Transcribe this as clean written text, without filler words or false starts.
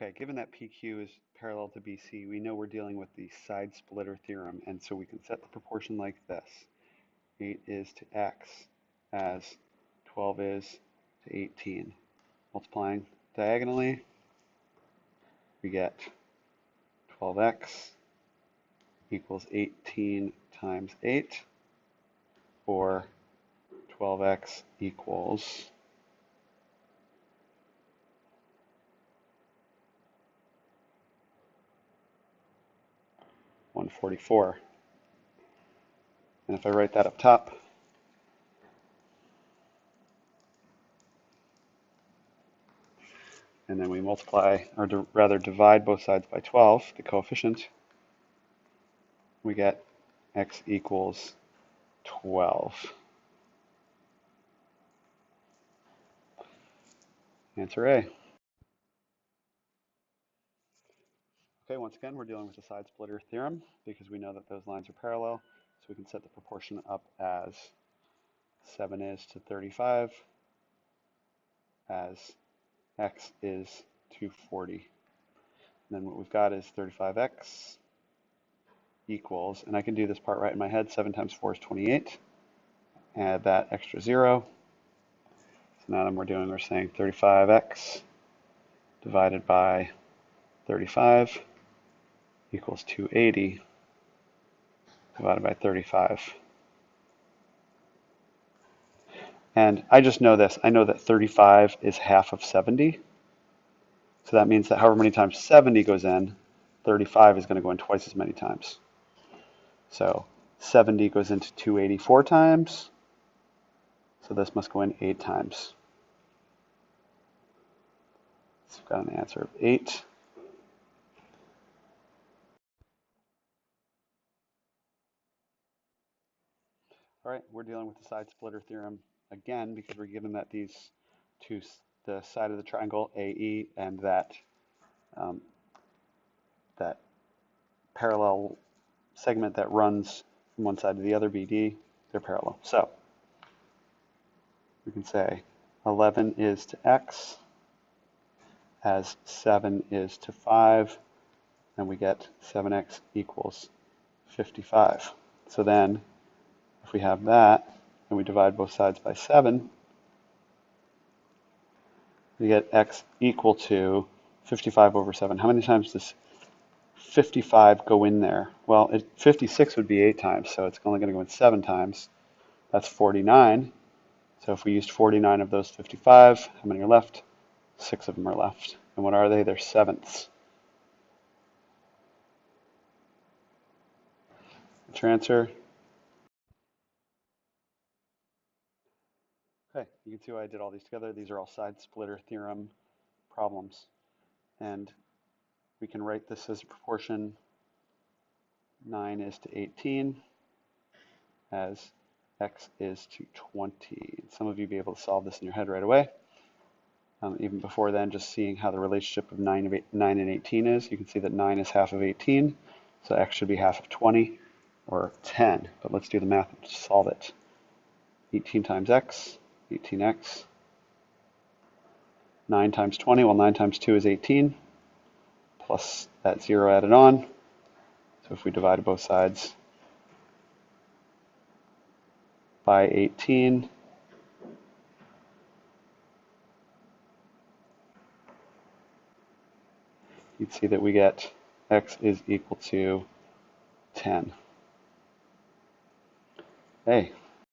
Okay, given that PQ is parallel to BC, we know we're dealing with the side splitter theorem, and so we can set the proportion like this. 8 is to x as 12 is to 18. Multiplying diagonally, we get 12x equals 18 times 8, or 12x equals 144. And if I write that up top, and then we multiply, or rather divide both sides by 12, the coefficient, we get x equals 12. Answer A. Okay, once again, we're dealing with the side splitter theorem because we know that those lines are parallel, so we can set the proportion up as 7 is to 35, as x is to 40. And then what we've got is 35x equals, and I can do this part right in my head, 7 times 4 is 28. Add that extra 0. So now we're saying 35x divided by 35 equals 280 divided by 35. And I just know this. I know that 35 is half of 70. So that means that however many times 70 goes in, 35 is going to go in twice as many times. So 70 goes into 284 times. So this must go in 8 times. So we've got an answer of 8. All right, we're dealing with the side splitter theorem again because we're given that these two, the side of the triangle AE and that that parallel segment that runs from one side to the other, BD, they're parallel. So we can say 11 is to x as 7 is to 5, and we get 7x equals 55. So then if we have that and we divide both sides by 7, we get x equal to 55 over 7. How many times does 55 go in there? Well, 56 would be 8 times, so it's only going to go in 7 times. That's 49. So if we used 49 of those 55, how many are left? 6 of them are left. And what are they? They're sevenths. What's your answer? Okay, you can see why I did all these together. These are all side splitter theorem problems. And we can write this as a proportion 9 is to 18 as x is to 20. Some of you will be able to solve this in your head right away. Even before then, just seeing how the relationship of 9 and 18 is, you can see that 9 is half of 18, so x should be half of 20, or 10. But let's do the math to solve it. 18 times x, 18x. 9 times 20, well 9 times 2 is 18, plus that 0 added on. So if we divide both sides by 18, you'd see that we get x is equal to 10. Hey,